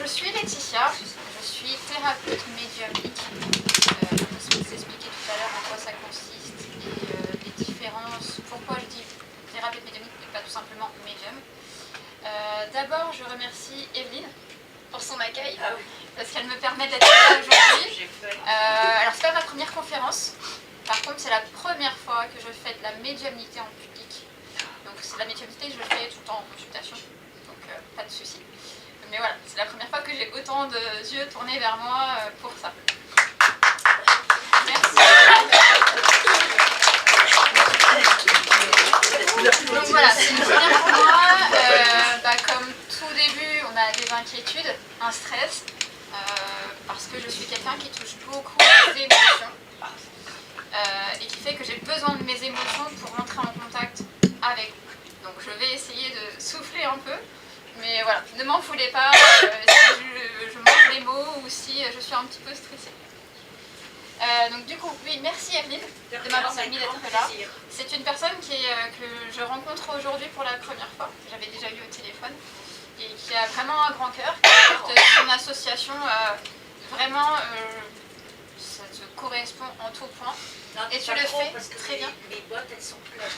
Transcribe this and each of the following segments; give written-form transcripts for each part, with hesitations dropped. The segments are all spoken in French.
je suis Laetitia, je suis thérapeute médiumnique. Je vais vous expliquer tout à l'heure en quoi ça consiste et les différences, pourquoi je dis thérapeute médiumnique et pas tout simplement médium. D'abord, je remercie Evelyne pour son accueil, parce qu'elle me permet d'être là aujourd'hui. Alors, c'est pas ma première conférence, par contre, c'est la première fois que je fais de la médiumnité en public. Donc, c'est de la médiumnité que je fais tout le temps en consultation, donc pas de souci. Mais voilà, c'est la première fois que j'ai autant de yeux tournés vers moi pour ça. Merci. Donc voilà, c'est une première pour moi. Comme tout début, on a des inquiétudes, un stress, parce que je suis quelqu'un qui touche beaucoup les émotions et qui fait que j'ai besoin de mes émotions pour rentrer en contact avec vous. Donc je vais essayer de souffler un peu. Mais voilà, ne m'en foulez pas si je manque les mots ou si je suis un petit peu stressée. Donc du coup, oui, merci Evelyne de m'avoir permis d'être là. C'est une personne que je rencontre aujourd'hui pour la première fois, que j'avais déjà eu au téléphone, et qui a vraiment un grand cœur, qui porte son association vraiment, ça te correspond en tout point. Non, et tu le fais parce que très bien. Mes bottes, elles sont pleines.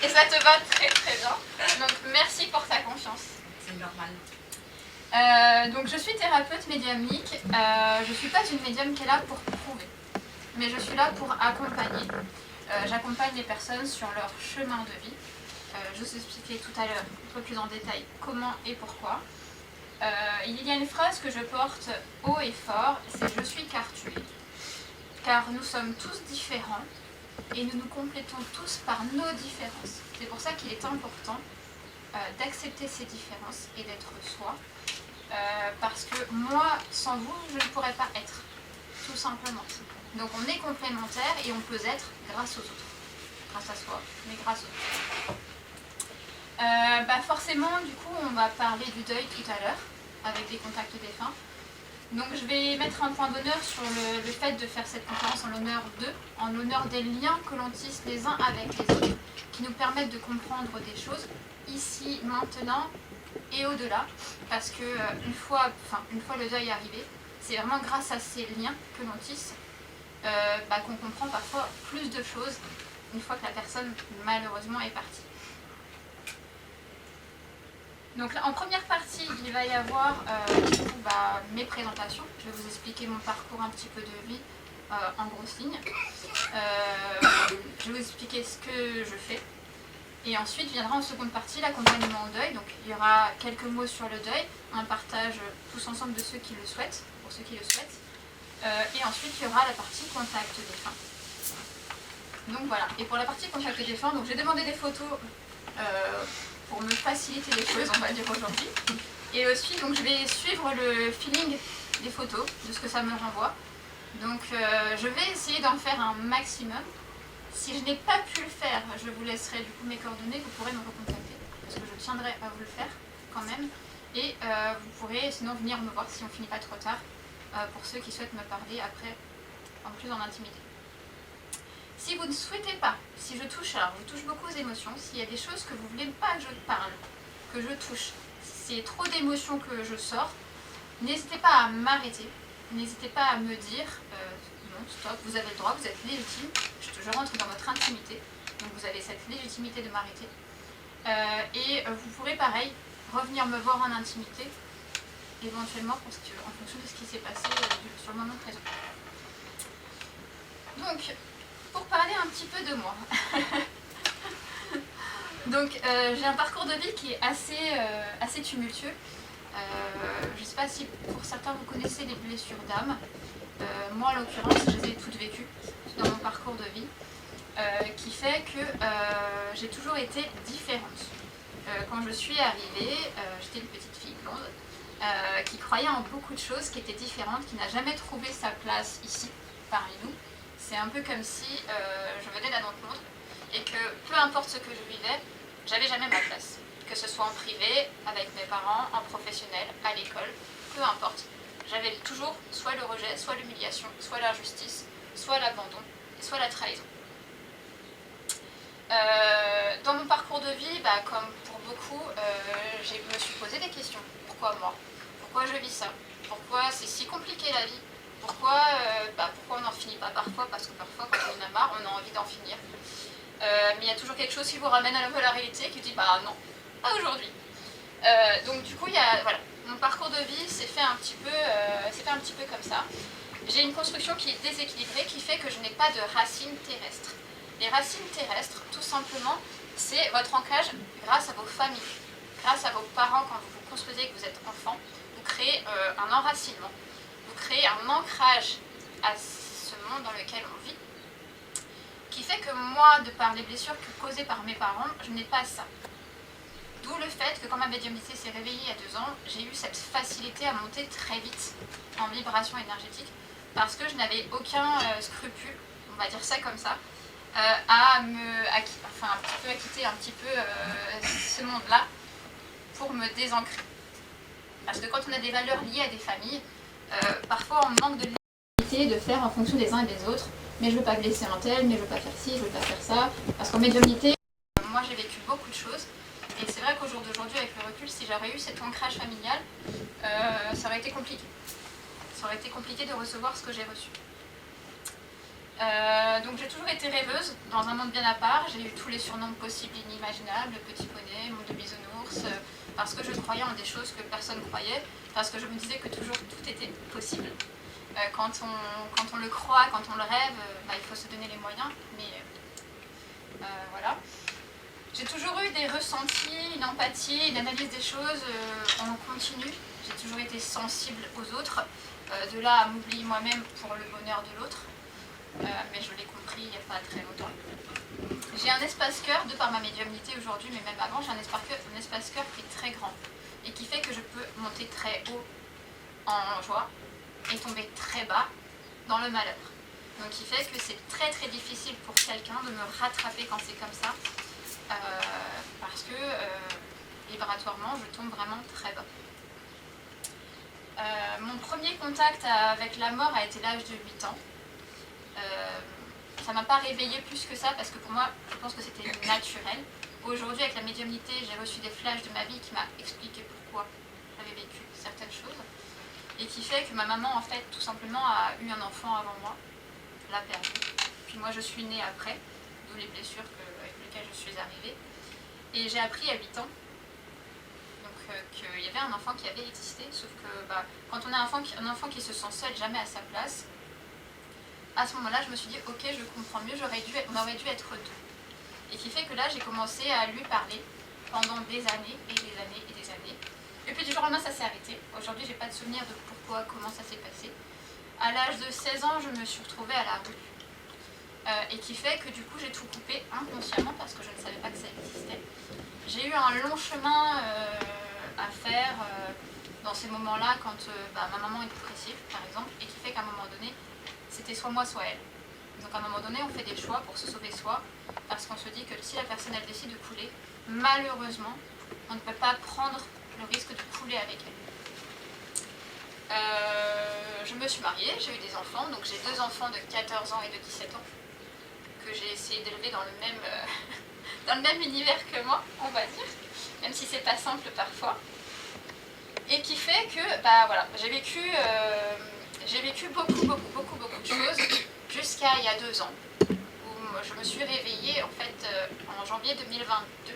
Et ça te va très très bien. Donc merci pour ta confiance. C'est normal. Donc je suis thérapeute médiumnique. Je ne suis pas une médium qui est là pour prouver, mais je suis là pour accompagner. J'accompagne les personnes sur leur chemin de vie. Je vous expliquerai tout à l'heure un peu plus en détail comment et pourquoi. Il y a une phrase que je porte haut et fort, c'est « Je suis car tu es ». Car nous sommes tous différents et nous nous complétons tous par nos différences. C'est pour ça qu'il est important d'accepter ces différences et d'être soi. Parce que moi, sans vous, je ne pourrais pas être, tout simplement. Donc on est complémentaires et on peut être grâce aux autres. Grâce à soi, mais grâce aux autres. Forcément, du coup, on va parler du deuil tout à l'heure, avec des contacts défunts. Donc je vais mettre un point d'honneur sur le fait de faire cette conférence en l'honneur d'eux, en l'honneur des liens que l'on tisse les uns avec les autres, qui nous permettent de comprendre des choses, ici, maintenant, et au-delà, parce que une fois le deuil arrivé, c'est vraiment grâce à ces liens que l'on tisse qu'on comprend parfois plus de choses une fois que la personne malheureusement est partie. Donc là, en première partie, il va y avoir mes présentations. Je vais vous expliquer mon parcours un petit peu de vie en grosses lignes. Je vais vous expliquer ce que je fais. Et ensuite viendra en seconde partie l'accompagnement au deuil. Donc il y aura quelques mots sur le deuil, un partage tous ensemble de ceux qui le souhaitent, pour ceux qui le souhaitent. Et ensuite il y aura la partie contact défunt. Donc voilà. Et pour la partie contact défunt, donc j'ai demandé des photos pour me faciliter les choses, on va dire aujourd'hui. Et aussi donc je vais suivre le feeling des photos, de ce que ça me renvoie. Donc je vais essayer d'en faire un maximum. Si je n'ai pas pu le faire, je vous laisserai du coup mes coordonnées, vous pourrez me recontacter, parce que je tiendrai à vous le faire quand même. Et vous pourrez sinon venir me voir si on finit pas trop tard, pour ceux qui souhaitent me parler après, en plus en intimité. Si vous ne souhaitez pas, si je touche, alors je touche beaucoup aux émotions, s'il y a des choses que vous ne voulez pas que je parle, que je touche, si c'est trop d'émotions que je sors, n'hésitez pas à m'arrêter, n'hésitez pas à me dire non, stop, vous avez le droit, vous êtes légitime, je rentre dans votre intimité, donc vous avez cette légitimité de m'arrêter. Et vous pourrez pareil revenir me voir en intimité, éventuellement en fonction de ce qui s'est passé sur le moment présent. Donc, pour parler un petit peu de moi. Donc j'ai un parcours de vie qui est assez tumultueux. Je ne sais pas si pour certains vous connaissez les blessures d'âme. Moi en l'occurrence je les ai toutes vécues dans mon parcours de vie, qui fait que j'ai toujours été différente. Quand je suis arrivée, j'étais une petite fille blonde qui croyait en beaucoup de choses, qui étaient différentes, qui n'a jamais trouvé sa place ici parmi nous. C'est un peu comme si je venais d'un autre monde et que peu importe ce que je vivais, j'avais jamais ma place. Que ce soit en privé, avec mes parents, en professionnel, à l'école, peu importe. J'avais toujours soit le rejet, soit l'humiliation, soit l'injustice, soit l'abandon, soit la trahison. Dans mon parcours de vie, comme pour beaucoup, je me suis posé des questions. pourquoi moi? Pourquoi je vis ça? Pourquoi c'est si compliqué la vie? Pourquoi on n'en finit pas parfois? Parce que parfois, quand on en a marre, on a envie d'en finir. Mais il y a toujours quelque chose qui vous ramène à la réalité, qui vous dit bah non, pas aujourd'hui. Donc du coup, voilà, mon parcours de vie s'est fait un petit peu comme ça. J'ai une construction qui est déséquilibrée, qui fait que je n'ai pas de racines terrestres. Les racines terrestres, tout simplement, c'est votre ancrage grâce à vos familles, grâce à vos parents quand vous vous construisez, que vous êtes enfant. Vous créez un enracinement, vous créez un ancrage à ce monde dans lequel on vit, qui fait que moi, de par les blessures causées par mes parents, je n'ai pas ça. D'où le fait que quand ma médiumnité s'est réveillée il y a 2 ans, j'ai eu cette facilité à monter très vite en vibration énergétique, parce que je n'avais aucun scrupule, on va dire ça comme ça, à quitter un petit peu ce monde-là pour me désancrer. Parce que quand on a des valeurs liées à des familles, parfois on manque de liberté de faire en fonction des uns et des autres. Mais je ne veux pas blesser un tel, mais je ne veux pas faire ci, je ne veux pas faire ça. Parce qu'en médiumnité, moi j'ai vécu beaucoup de choses. Et c'est vrai qu'au jour d'aujourd'hui, avec le recul, si j'aurais eu cet ancrage familial, ça aurait été compliqué. Ça aurait été compliqué de recevoir ce que j'ai reçu. Donc j'ai toujours été rêveuse, dans un monde bien à part. J'ai eu tous les surnoms possibles et inimaginables, le petit poney, monde de bisounours, parce que je croyais en des choses que personne ne croyait, parce que je me disais que toujours tout était possible. Quand on le croit, quand on le rêve, il faut se donner les moyens, mais voilà. J'ai toujours eu des ressentis, une empathie, une analyse des choses en continu. J'ai toujours été sensible aux autres, de là à m'oublier moi-même pour le bonheur de l'autre. Mais je l'ai compris il n'y a pas très longtemps. J'ai un espace-cœur, de par ma médiumnité aujourd'hui, mais même avant, j'ai un espace-cœur qui est très grand et qui fait que je peux monter très haut en joie et tomber très bas dans le malheur. Donc qui fait que c'est très très difficile pour quelqu'un de me rattraper quand c'est comme ça, parce que vibratoirement je tombe vraiment très bas. Mon premier contact avec la mort a été l'âge de 8 ans. Ça ne m'a pas réveillée plus que ça, parce que pour moi, je pense que c'était naturel. Aujourd'hui, avec la médiumnité, j'ai reçu des flashs de ma vie qui m'a expliqué pourquoi j'avais vécu certaines choses. Et qui fait que ma maman, en fait, tout simplement, a eu un enfant avant moi, l'a perdu. Puis moi, je suis née après, d'où les blessures avec lesquelles je suis arrivée. Et j'ai appris à 8 ans qu'il y avait un enfant qui avait existé, sauf que quand on a un enfant qui se sent seul, jamais à sa place, à ce moment-là, je me suis dit, ok, je comprends mieux, on aurait dû être deux. Et qui fait que là, j'ai commencé à lui parler pendant des années et des années et des années. Et puis du jour au lendemain, ça s'est arrêté. Aujourd'hui, j'ai pas de souvenir de pourquoi, comment ça s'est passé. À l'âge de 16 ans, je me suis retrouvée à la rue. Et qui fait que du coup, j'ai tout coupé inconsciemment parce que je ne savais pas que ça existait. J'ai eu un long chemin à faire dans ces moments-là quand ma maman est dépressive, par exemple, et qui fait qu'à un moment donné, c'était soit moi, soit elle. Donc à un moment donné, on fait des choix pour se sauver soi, parce qu'on se dit que si la personne elle décide de couler, malheureusement, on ne peut pas prendre le risque de couler avec elle. Je me suis mariée, j'ai eu des enfants, donc j'ai 2 enfants de 14 ans et de 17 ans, que j'ai essayé d'élever dans le même univers que moi, on va dire, même si c'est pas simple parfois. Et qui fait que, voilà, j'ai vécu beaucoup de choses jusqu'à il y a 2 ans, où je me suis réveillée en fait en janvier 2022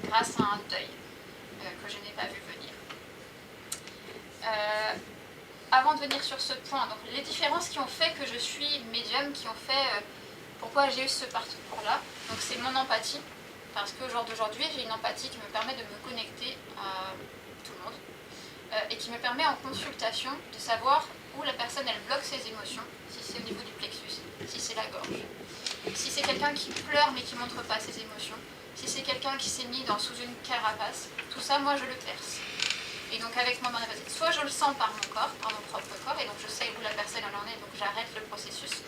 grâce à un deuil que je n'ai pas vu venir. Avant de venir sur ce point, donc les différences qui ont fait que je suis médium, qui ont fait pourquoi j'ai eu ce parcours-là, donc c'est mon empathie, parce qu'au jour d'aujourd'hui, j'ai une empathie qui me permet de me connecter à tout le monde, et qui me permet en consultation de savoir où la personne elle bloque ses émotions, si c'est au niveau du plexus, si c'est la gorge, si c'est quelqu'un qui pleure mais qui ne montre pas ses émotions, si c'est quelqu'un qui s'est mis sous une carapace, tout ça moi je le clairce. Et donc avec mon empathie, soit je le sens par mon corps, par mon propre corps, et donc je sais où la personne elle en est, donc j'arrête le processus,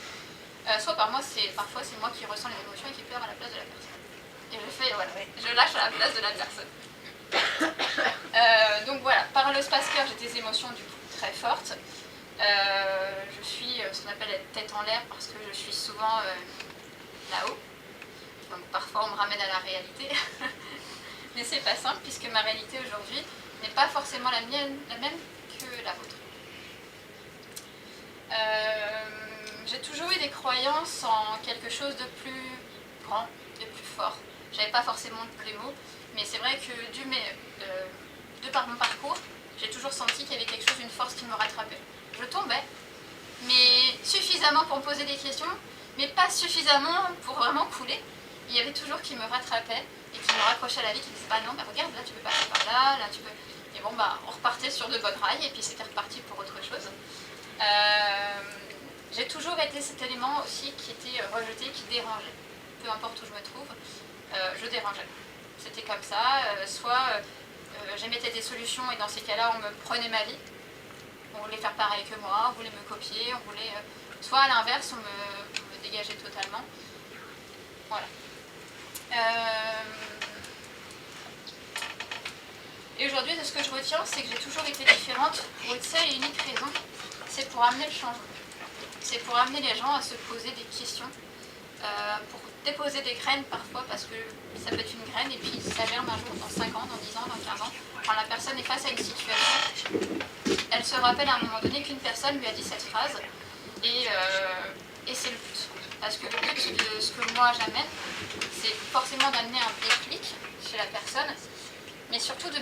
soit parfois c'est moi qui ressens les émotions et qui pleure à la place de la personne. Et je lâche à la place de la personne. Donc voilà, par le space-cœur, j'ai des émotions du coup très fortes. Je suis ce qu'on appelle tête en l'air parce que je suis souvent là-haut. Donc parfois on me ramène à la réalité. Mais c'est pas simple puisque ma réalité aujourd'hui, n'est pas forcément la même que la vôtre. J'ai toujours eu des croyances en quelque chose de plus grand, de plus fort. J'avais pas forcément les mots, mais c'est vrai que de par mon parcours, j'ai toujours senti qu'il y avait quelque chose, une force qui me rattrapait. Je tombais, mais suffisamment pour me poser des questions, mais pas suffisamment pour vraiment couler. Il y avait toujours qui me rattrapait et qui me raccrochait à la vie, qui me disait bah non, bah regarde, là tu peux passer par là, là tu peux. Et bon, bah on repartait sur de bonnes rails et puis c'était reparti pour autre chose. J'ai toujours été cet élément aussi qui était rejeté, qui dérangeait. Peu importe où je me trouve, je dérangeais. C'était comme ça, soit j'émettais des solutions et dans ces cas-là on me prenait ma vie. On voulait faire pareil que moi, on voulait me copier, on voulait... soit à l'inverse, on me dégageait totalement. Voilà. Et aujourd'hui, ce que je retiens, c'est que j'ai toujours été différente pour une seule et unique raison, c'est pour amener le changement. C'est pour amener les gens à se poser des questions, pour déposer des graines parfois, parce que ça peut être une graine et puis ça germe un jour, dans 5 ans, dans 10 ans, dans 15 ans. Quand la personne est face à une situation, elle se rappelle à un moment donné qu'une personne lui a dit cette phrase, et c'est le but. Parce que le but de ce que moi j'amène, c'est forcément d'amener un déclic chez la personne, mais surtout de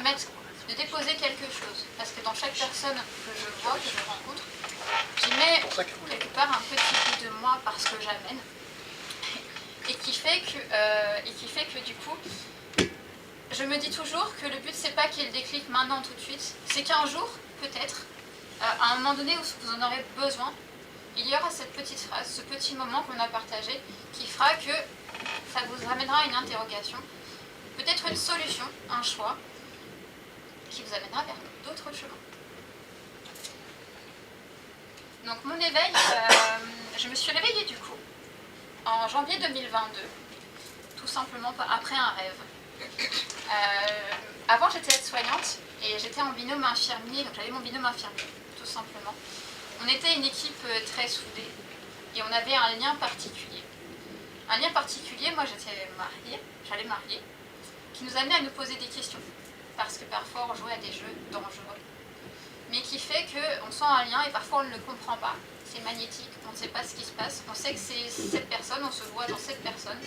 déposer quelque chose. Parce que dans chaque personne que je vois, que je rencontre, j'y mets quelque part un petit bout de moi parce que j'amène, et qui fait que du coup, je me dis toujours que le but c'est pas qu'il y ait le déclic maintenant tout de suite, c'est qu'un jour, peut-être, à un moment donné où vous en aurez besoin, il y aura cette petite phrase, ce petit moment qu'on a partagé, qui fera que ça vous amènera à une interrogation, peut-être une solution, un choix, qui vous amènera vers d'autres chemins. Donc mon éveil, je me suis réveillée du coup, en janvier 2022, tout simplement après un rêve. Avant j'étais aide-soignante et j'étais en binôme infirmier, donc j'avais mon binôme infirmier, tout simplement. On était une équipe très soudée et on avait un lien particulier. Un lien particulier, moi j'allais marier, qui nous amenait à nous poser des questions. Parce que parfois on jouait à des jeux dangereux. Mais qui fait qu'on sent un lien et parfois on ne le comprend pas. C'est magnétique, on ne sait pas ce qui se passe. On sait que c'est cette personne, on se voit dans cette personne.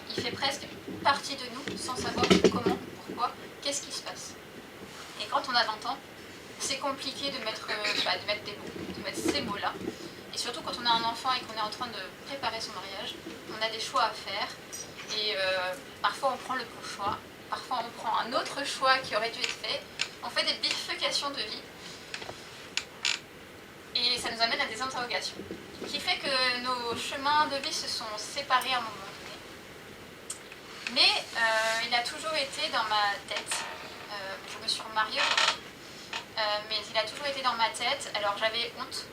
Il fait presque partie de nous sans savoir comment, pourquoi, qu'est-ce qui se passe. Et quand on a 20 ans, c'est compliqué de mettre des mots, de mettre ces mots-là. Et surtout quand on a un enfant et qu'on est en train de préparer son mariage, on a des choix à faire. Et parfois on prend le bon choix, parfois on prend un autre choix qui aurait dû être fait. On fait des bifurcations de vie. Et ça nous amène à des interrogations. Qui fait que nos chemins de vie se sont séparés à un moment donné. Mais il a toujours été dans ma tête. Je me suis remariée aujourd'hui. Mais il a toujours été dans ma tête. Alors j'avais honte.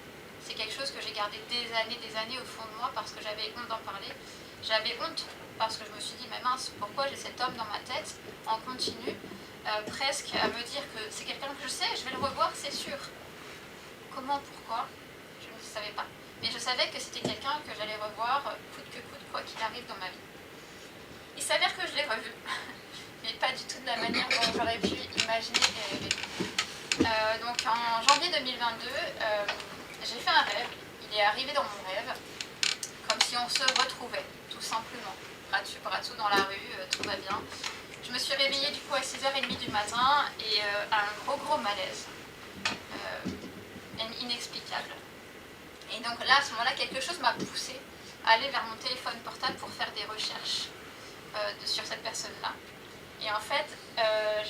C'est quelque chose que j'ai gardé des années au fond de moi parce que j'avais honte d'en parler. J'avais honte parce que je me suis dit, mais mince, pourquoi j'ai cet homme dans ma tête en continu, presque à me dire que c'est quelqu'un que je sais, je vais le revoir, c'est sûr. Comment, pourquoi, je ne savais pas. Mais je savais que c'était quelqu'un que j'allais revoir coûte que coûte, quoi qu'il arrive dans ma vie. Il s'avère que je l'ai revu, mais pas du tout de la manière dont j'aurais pu imaginer et rêver. Donc en janvier 2022, j'ai fait un rêve. Il est arrivé dans mon rêve, comme si on se retrouvait, tout simplement. Bras dessus, bras dessous dans la rue, tout va bien. Je me suis réveillée du coup à 6h30 du matin et un gros malaise. Inexplicable. Et donc là, à ce moment-là, quelque chose m'a poussée à aller vers mon téléphone portable pour faire des recherches sur cette personne-là. Et en fait, je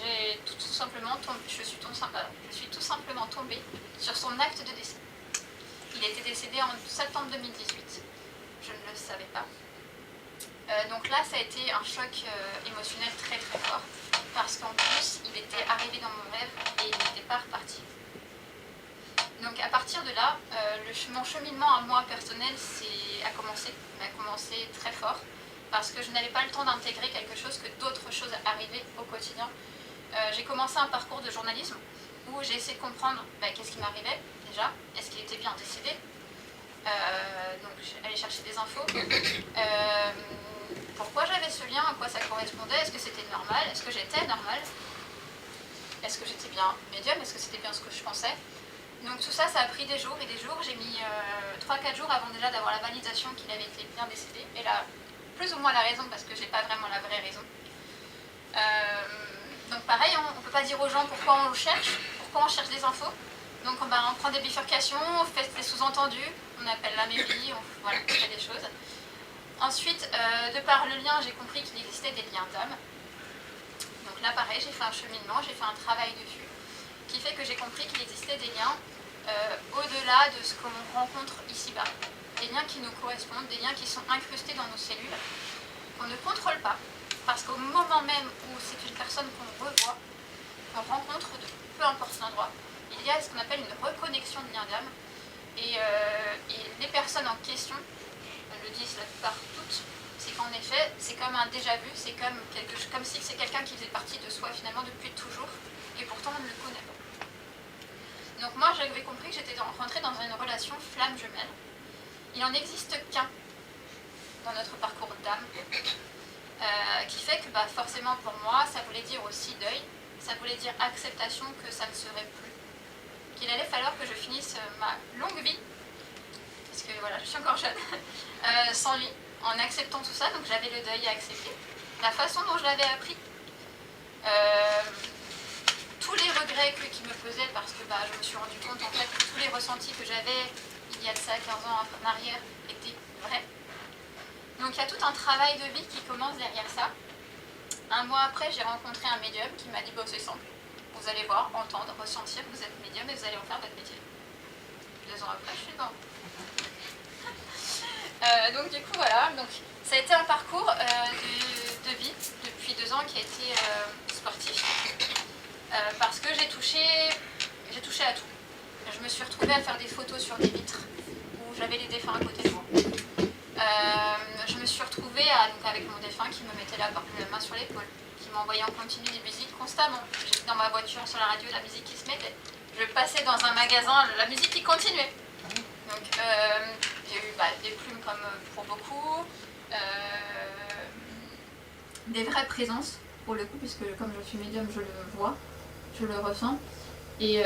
suis tout simplement tombée sur son acte de décès. Il était décédé en septembre 2018. Je ne le savais pas. Donc là, ça a été un choc émotionnel très très fort, parce qu'en plus, il était arrivé dans mon rêve et il n'était pas reparti. Donc à partir de là, mon cheminement à moi personnel a commencé très fort, parce que je n'avais pas le temps d'intégrer quelque chose que d'autres choses arrivaient au quotidien. J'ai commencé un parcours de journalisme où j'ai essayé de comprendre qu'est-ce qui m'arrivait déjà, est-ce qu'il était bien décédé, donc j'allais chercher des infos, pourquoi j'avais ce lien, à quoi ça correspondait, est-ce que c'était normal, est-ce que j'étais normale. est-ce que j'étais bien médium, est-ce que c'était bien ce que je pensais. Donc tout ça, ça a pris des jours et des jours. J'ai mis 3-4 jours avant déjà d'avoir la validation qu'il avait été bien décédé. Et là, plus ou moins la raison, parce que j'ai pas vraiment la vraie raison. Donc pareil, on ne peut pas dire aux gens pourquoi on cherche des infos. Donc on prend des bifurcations, on fait des sous-entendus, on appelle la mairie, voilà, on fait des choses. Ensuite, de par le lien, j'ai compris qu'il existait des liens d'âme. Donc là pareil, j'ai fait un cheminement, j'ai fait un travail dessus, qui fait que j'ai compris qu'il existait des liens au-delà de ce que l'on rencontre ici-bas. Des liens qui nous correspondent, des liens qui sont incrustés dans nos cellules, qu'on ne contrôle pas, parce qu'au moment même où c'est une personne qu'on revoit, qu'on rencontre, peu importe l'endroit, il y a ce qu'on appelle une reconnexion de lien d'âme. Et les personnes en question, elles le disent la plupart toutes, c'est qu'en effet, c'est comme un déjà-vu, c'est comme si c'est quelqu'un qui faisait partie de soi finalement depuis toujours, et pourtant on ne le connaît pas. Donc moi j'avais compris que j'étais rentrée dans une relation flamme jumelle. Il n'en existe qu'un dans notre parcours d'âme, qui fait que forcément pour moi, ça voulait dire aussi deuil, ça voulait dire acceptation que ça ne serait plus. Qu'il allait falloir que je finisse ma longue vie, parce que voilà, je suis encore jeune, sans lui, en acceptant tout ça, donc j'avais le deuil à accepter. La façon dont je l'avais appris, tous les regrets qui me faisaient, parce que je me suis rendu compte en fait que tous les ressentis que j'avais il y a de ça 15 ans en arrière étaient vrais. Donc il y a tout un travail de vie qui commence derrière ça. Un mois après, j'ai rencontré un médium qui m'a dit c'est simple, vous allez voir, entendre, ressentir, vous êtes médium et vous allez en faire votre métier. 2 ans après, je suis dedans. Donc du coup voilà, donc, ça a été un parcours de vie depuis 2 ans qui a été sportif. Parce que j'ai touché à tout. Je me suis retrouvée à faire des photos sur des vitres où j'avais les défunts à côté de moi. Je me suis retrouvée avec mon défunt qui me mettait la main sur l'épaule, qui m'envoyait en continu des musiques constamment. J'étais dans ma voiture, sur la radio, la musique qui se mettait. Je passais dans un magasin, la musique qui continuait. Donc j'ai eu des plumes comme pour beaucoup, des vraies présences pour le coup, puisque comme je suis médium, je le vois, je le ressens. Et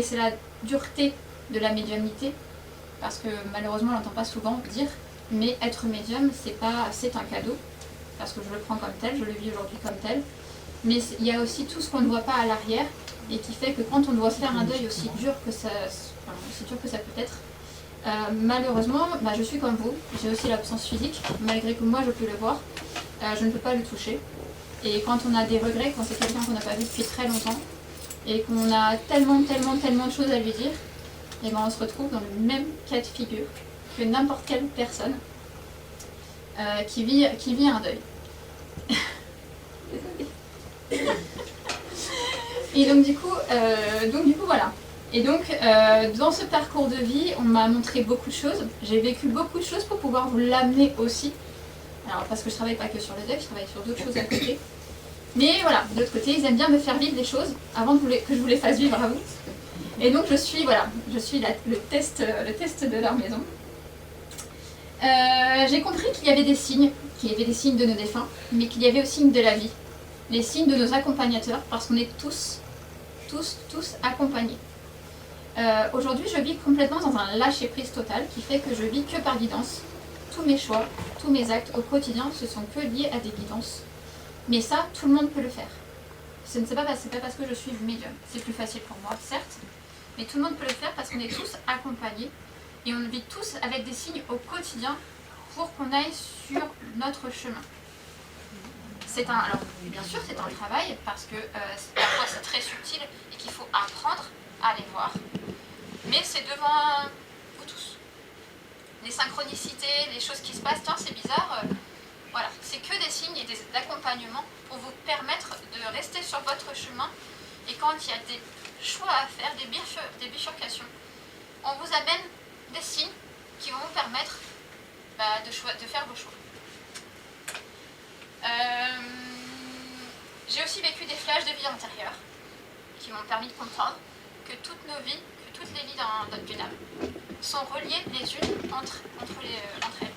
c'est la dureté de la médiumnité, parce que malheureusement on n'entend pas souvent dire, mais être médium c'est un cadeau, parce que je le prends comme tel, je le vis aujourd'hui comme tel, mais il y a aussi tout ce qu'on ne voit pas à l'arrière, et qui fait que quand on doit se faire un deuil aussi dur que ça peut être, malheureusement je suis comme vous, j'ai aussi l'absence physique, malgré que moi je peux le voir, je ne peux pas le toucher. Et quand on a des regrets, quand c'est quelqu'un qu'on n'a pas vu depuis très longtemps, et qu'on a tellement de choses à lui dire, et on se retrouve dans le même cas de figure que n'importe quelle personne qui vit un deuil. Désolée. Et donc du coup voilà. Et donc dans ce parcours de vie, on m'a montré beaucoup de choses. J'ai vécu beaucoup de choses pour pouvoir vous l'amener aussi. Alors parce que je travaille pas que sur le deuil, je travaille sur d'autres choses à côté. Mais voilà, de l'autre côté, ils aiment bien me faire vivre des choses avant que je vous les fasse vivre à vous. Et donc je suis le test de leur maison. J'ai compris qu'il y avait des signes de nos défunts, mais qu'il y avait aussi de la vie, les signes de nos accompagnateurs, parce qu'on est tous accompagnés. Aujourd'hui, je vis complètement dans un lâcher-prise total, qui fait que je vis que par guidance. Tous mes choix, tous mes actes au quotidien, ce sont que liés à des guidances. Mais ça, tout le monde peut le faire. C'est pas parce que je suis médium. C'est plus facile pour moi, certes, mais tout le monde peut le faire parce qu'on est tous accompagnés et on vit tous avec des signes au quotidien pour qu'on aille sur notre chemin. Alors, bien sûr, c'est un travail parce que parfois c'est très subtil et qu'il faut apprendre à les voir. Mais c'est devant vous tous. Les synchronicités, les choses qui se passent, tiens, c'est bizarre. Voilà, c'est que des signes et des accompagnements pour vous permettre de rester sur votre chemin. Et quand il y a des choix à faire, des bifurcations, on vous amène des signes qui vont vous permettre de faire vos choix. J'ai aussi vécu des flashs de vie antérieure qui m'ont permis de comprendre que toutes nos vies, que toutes les vies d'une âme sont reliées les unes entre elles.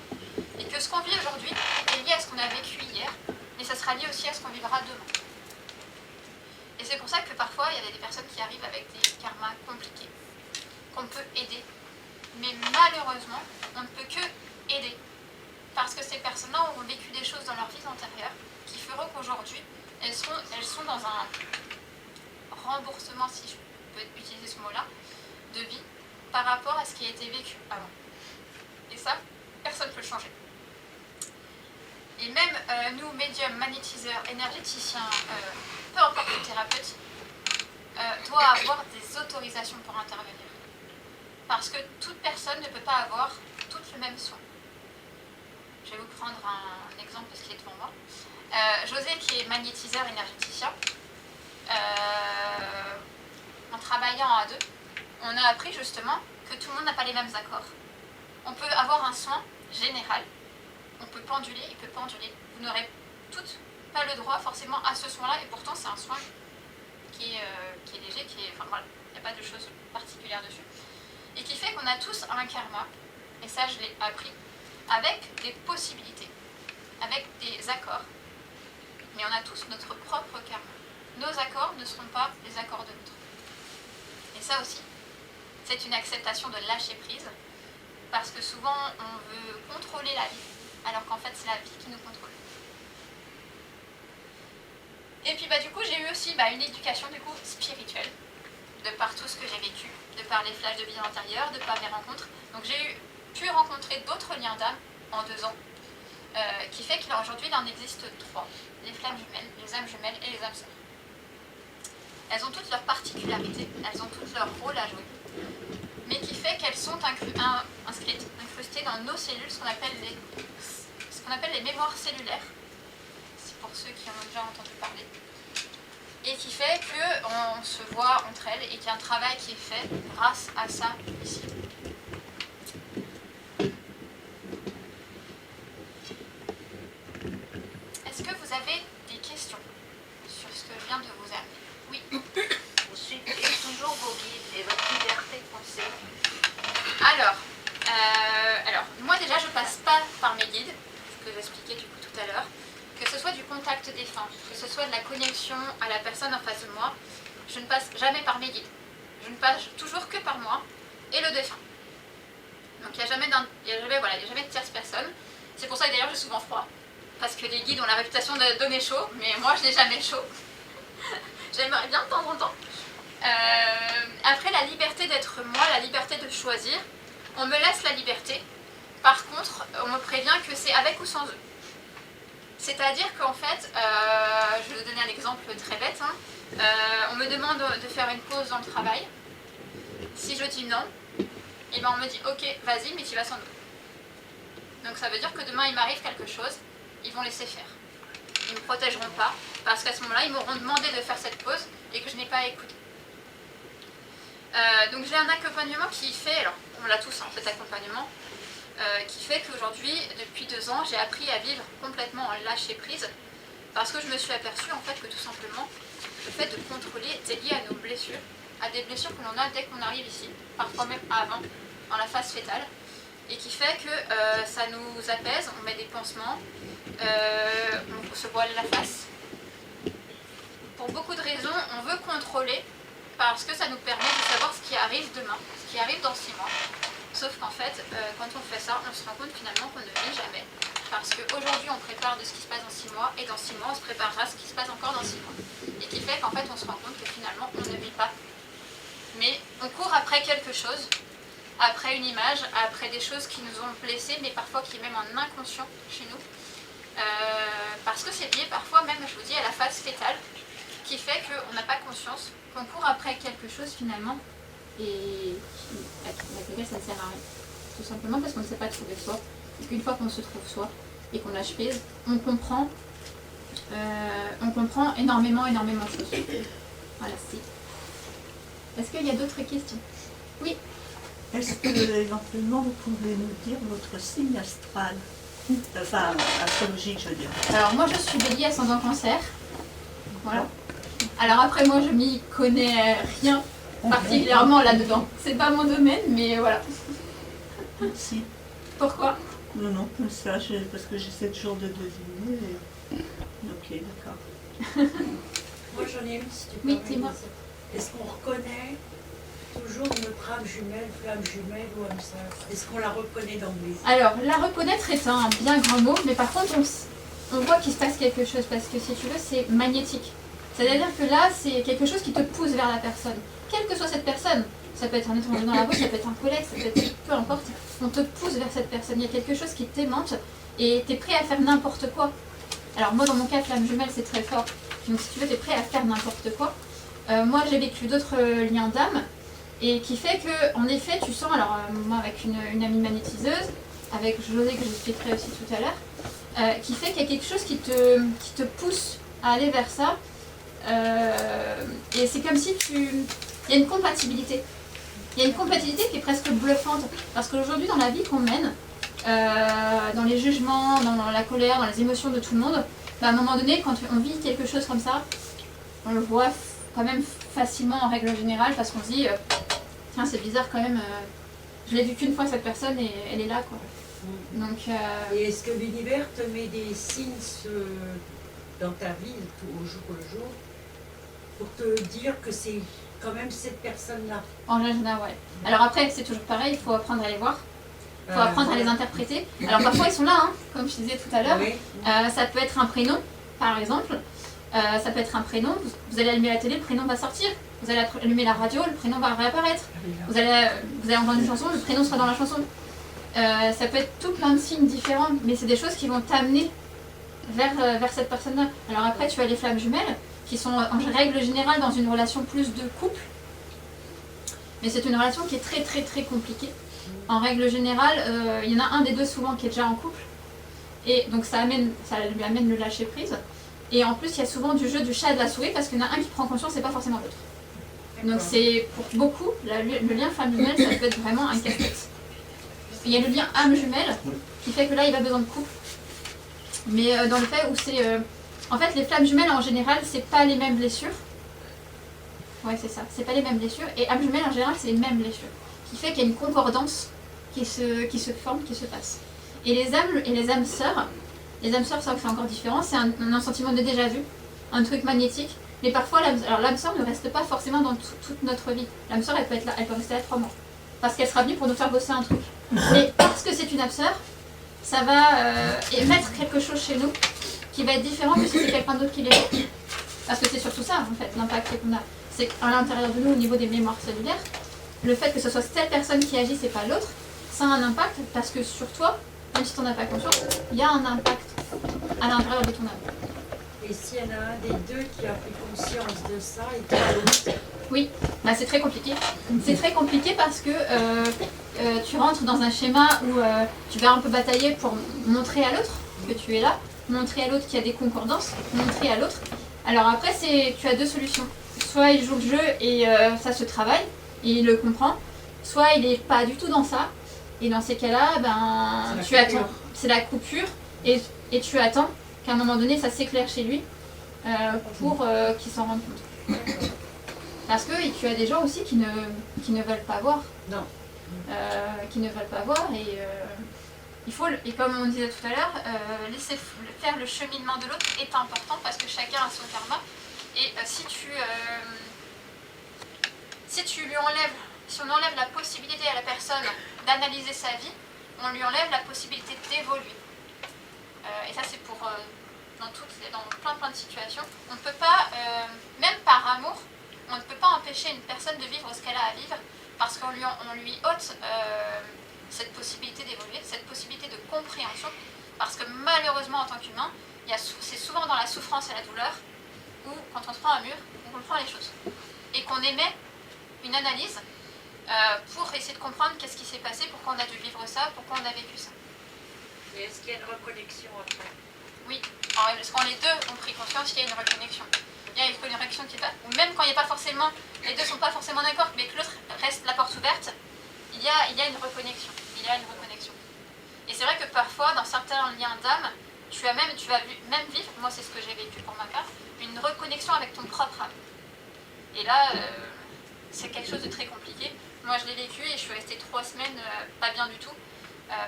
Et que ce qu'on vit aujourd'hui est lié à ce qu'on a vécu hier, mais ça sera lié aussi à ce qu'on vivra demain. c'est pour ça que parfois, il y a des personnes qui arrivent avec des karmas compliqués, qu'on peut aider. Mais malheureusement, on ne peut que aider. Parce que ces personnes-là auront vécu des choses dans leur vie antérieure qui feront qu'aujourd'hui, elles sont dans un remboursement, si je peux utiliser ce mot-là, de vie par rapport à ce qui a été vécu avant. Et ça, personne ne peut le changer. Et même nous, médiums, magnétiseurs, énergéticiens, peu importe le thérapeute, doit avoir des autorisations pour intervenir. Parce que toute personne ne peut pas avoir toutes le même soin. Je vais vous prendre un exemple parce qu'il est devant moi. José, qui est magnétiseur énergéticien, en travaillant à deux, on a appris justement que tout le monde n'a pas les mêmes accords. On peut avoir un soin général, on peut penduler, il peut penduler. Vous n'aurez toutes pas le droit forcément à ce soin-là, et pourtant c'est un soin qui est léger, enfin voilà, il n'y a pas de choses particulières dessus, et qui fait qu'on a tous un karma, et ça je l'ai appris, avec des possibilités, avec des accords, mais on a tous notre propre karma. Nos accords ne seront pas les accords de l'autre. Et ça aussi, c'est une acceptation de lâcher prise, parce que souvent on veut contrôler la vie, alors qu'en fait c'est la vie qui nous contrôle. Et puis du coup j'ai eu aussi une éducation spirituelle, de par tout ce que j'ai vécu, de par les flashs de vie antérieure, de par mes rencontres. Donc j'ai pu rencontrer d'autres liens d'âme en 2 ans, qui fait qu'aujourd'hui il en existe 3, les flammes jumelles, les âmes jumelles et les âmes sœurs. Elles ont toutes leurs particularités, elles ont toutes leur rôle à jouer, mais qui fait qu'elles sont inscrites, incrustées dans nos cellules, ce qu'on appelle les mémoires cellulaires, c'est pour ceux qui en ont déjà entendu parler, et qui fait qu'on se voit entre elles et qu'il y a un travail qui est fait grâce à ça ici. Est-ce que vous avez des questions sur ce que je viens de vous amener? Oui. Vous suivez toujours vos guides et votre liberté de penser. Alors, moi déjà je passe pas par mes guides, ce que j'expliquais tout à l'heure, que ce soit du contact défunt, que ce soit de la connexion à la personne en face de moi, je ne passe jamais par mes guides. Je ne passe toujours que par moi et le défunt. Donc il n'y a jamais de tierce personne. C'est pour ça que d'ailleurs j'ai souvent froid, parce que les guides ont la réputation de donner chaud, mais moi je n'ai jamais chaud. J'aimerais bien de temps en temps. Après, la liberté d'être moi, la liberté de choisir, on me laisse la liberté. Par contre, on me prévient que c'est avec ou sans eux. C'est-à-dire qu'en fait, je vais vous donner un exemple très bête, on me demande de faire une pause dans le travail. Si je dis non, et on me dit ok, vas-y, mais tu vas sans nous. Donc ça veut dire que demain il m'arrive quelque chose, ils vont laisser faire. Ils ne me protégeront pas, parce qu'à ce moment-là, ils m'auront demandé de faire cette pause et que je n'ai pas écouté. Donc j'ai un accompagnement qui fait, alors on l'a tous cet accompagnement, qui fait qu'aujourd'hui, depuis 2 ans, j'ai appris à vivre complètement en lâcher prise, parce que je me suis aperçue en fait que tout simplement, le fait de contrôler était lié à nos blessures, à des blessures que l'on a dès qu'on arrive ici, parfois même avant, dans la phase fétale, et qui fait que ça nous apaise, on met des pansements, on se voile la face. Pour beaucoup de raisons, on veut contrôler parce que ça nous permet de savoir ce qui arrive demain, ce qui arrive dans 6 mois. Sauf qu'en fait, quand on fait ça, on se rend compte finalement qu'on ne vit jamais. Parce qu'aujourd'hui, on prépare de ce qui se passe dans 6 mois, et dans 6 mois, on se préparera à ce qui se passe encore dans 6 mois. Et qui fait qu'en fait, on se rend compte que finalement, on ne vit pas. Mais on court après quelque chose, après une image, après des choses qui nous ont blessés, mais parfois qui est même en inconscient chez nous. Parce que c'est lié parfois même, je vous dis, à la phase fétale, qui fait qu'on n'a pas conscience, qu'on court après quelque chose finalement, et avec lequel ça ne sert à rien. Tout simplement parce qu'on ne sait pas trouver soi, et qu'une fois qu'on se trouve soi, et qu'on lâche prise, on comprend énormément de choses. Voilà, c'est. Est-ce qu'il y a d'autres questions? Oui. Est-ce que éventuellement vous pouvez nous dire votre signe astral? Enfin, astrologique, je veux dire. Alors moi je suis Bélier ascendant Cancer. Voilà. Alors après moi je m'y connais rien particulièrement là-dedans. C'est pas mon domaine, mais voilà. Merci. Pourquoi? Non, comme ça, parce que j'essaie toujours de deviner. Ok, d'accord. Moi j'en ai une si tu Oui, permets. dis-moi. Est-ce qu'on reconnaît toujours notre âme jumelle, flamme jumelle ou âme sœur? Est-ce qu'on la reconnaît d'emblée? Alors, la reconnaître est un bien grand mot, mais par contre, on voit qu'il se passe quelque chose parce que si tu veux, c'est magnétique. C'est-à-dire que là, c'est quelque chose qui te pousse vers la personne. Quelle que soit cette personne, ça peut être un étranger dans la rue, ça peut être un collègue, ça peut être peu importe, on te pousse vers cette personne. Il y a quelque chose qui t'aimante et tu es prêt à faire n'importe quoi. Alors moi, dans mon cas, flamme jumelle, c'est très fort. Donc si tu veux, tu es prêt à faire n'importe quoi. Moi, j'ai vécu d'autres liens d'âme et qui fait que, en effet, tu sens, alors moi avec une amie magnétiseuse, avec José que j'expliquerai aussi tout à l'heure, qui fait qu'il y a quelque chose qui te pousse à aller vers ça. Et c'est comme si il y a une compatibilité. Il y a une compatibilité qui est presque bluffante. Parce qu'aujourd'hui, dans la vie qu'on mène, dans les jugements, dans la colère, dans les émotions de tout le monde, à un moment donné, quand on vit quelque chose comme ça, on le voit quand même facilement en règle générale parce qu'on se dit tiens, c'est bizarre quand même, je l'ai vu qu'une fois cette personne et elle est là quoi. Donc, Et est-ce que l'univers te met des signes dans ta vie au jour le jour pour te dire que c'est quand même cette personne-là? En général, ouais. Alors après, c'est toujours pareil, il faut apprendre à les voir. Il faut apprendre à les interpréter. Alors parfois ils sont là, hein, comme je disais tout à l'heure. Oui. Ça peut être un prénom, par exemple. Ça peut être un prénom. Vous allez allumer la télé, le prénom va sortir. Vous allez allumer la radio, le prénom va réapparaître. Vous allez entendre une chanson, le prénom sera dans la chanson. Ça peut être tout plein de signes différents, mais c'est des choses qui vont t'amener vers cette personne-là. Alors après, tu as les flammes jumelles, qui sont en règle générale dans une relation plus de couple. Mais c'est une relation qui est très très très compliquée. En règle générale, il y en a un des deux souvent qui est déjà en couple. Et donc ça lui amène le lâcher prise. Et en plus, il y a souvent du jeu du chat et de la souris parce qu'il y en a un qui prend conscience et pas forcément l'autre. Donc c'est pour beaucoup, le lien femme jumelle, ça peut être vraiment un casse-tête. Il y a le lien âme jumelle qui fait que là, il a besoin de couple. Mais dans le fait où c'est... en fait, les flammes jumelles en général, c'est pas les mêmes blessures. Ouais, c'est ça. C'est pas les mêmes blessures. Et âme jumelle en général, c'est les mêmes blessures. Qui fait qu'il y a une concordance qui se forme, qui se passe. Et les âmes sœurs, c'est encore différent. C'est un sentiment de déjà-vu, un truc magnétique. Mais parfois, l'âme sœur ne reste pas forcément dans toute notre vie. L'âme sœur, elle peut être là, elle peut rester là 3 mois. Parce qu'elle sera venue pour nous faire bosser un truc. Mais parce que c'est une âme sœur, ça va émettre quelque chose chez nous qui va être différent que si c'est quelqu'un d'autre qui l'émet. Parce que c'est surtout ça, en fait, l'impact qu'on a. C'est qu'à l'intérieur de nous, au niveau des mémoires cellulaires, le fait que ce soit telle personne qui agisse et pas l'autre, ça a un impact parce que sur toi, même si tu n'en as pas conscience, il y a un impact à l'intérieur de ton âme. Et s'il y en a un des deux qui a pris conscience de ça et qui a l'autre? Oui, bah c'est très compliqué. C'est très compliqué parce que tu rentres dans un schéma où tu vas un peu batailler pour montrer à l'autre que tu es là, montrer à l'autre qu'il y a des concordances, montrer à l'autre. Alors après, tu as deux solutions. Soit il joue le jeu et ça se travaille, et il le comprend, soit il n'est pas du tout dans ça, et dans ces cas-là, ben, tu attends. C'est la coupure, et tu attends qu'à un moment donné, ça s'éclaire chez lui pour qu'il s'en rende compte. Parce que tu as des gens aussi qui ne veulent pas voir. Non. Qui ne veulent pas voir, et il faut, et comme on disait tout à l'heure, laisser faire le cheminement de l'autre est important parce que chacun a son karma. Et si on enlève la possibilité à la personne d'analyser sa vie, on lui enlève la possibilité d'évoluer. Et ça c'est pour dans plein de situations. On ne peut pas, même par amour, on ne peut pas empêcher une personne de vivre ce qu'elle a à vivre parce qu'on lui ôte cette possibilité d'évoluer, cette possibilité de compréhension, parce que malheureusement en tant qu'humain, c'est souvent dans la souffrance et la douleur où quand on se prend un mur, on comprend les choses. Et qu'on émet une analyse pour essayer de comprendre qu'est-ce qui s'est passé, pourquoi on a dû vivre ça, pourquoi on a vécu ça. Et est-ce qu'il y a une reconnexion après? Oui, parce quand les deux ont pris conscience, il y a une reconnexion. Il y a une reconnexion qui est pas... Ou même quand il n'y a pas forcément... Les deux ne sont pas forcément d'accord, mais que l'autre reste la porte ouverte, il y a une reconnexion. Il y a une reconnexion. Et c'est vrai que parfois, dans certains liens d'âme, tu vas même vivre, moi c'est ce que j'ai vécu pour ma part, une reconnexion avec ton propre âme. Et là, c'est quelque chose de très compliqué. Moi je l'ai vécu et je suis restée 3 semaines pas bien du tout.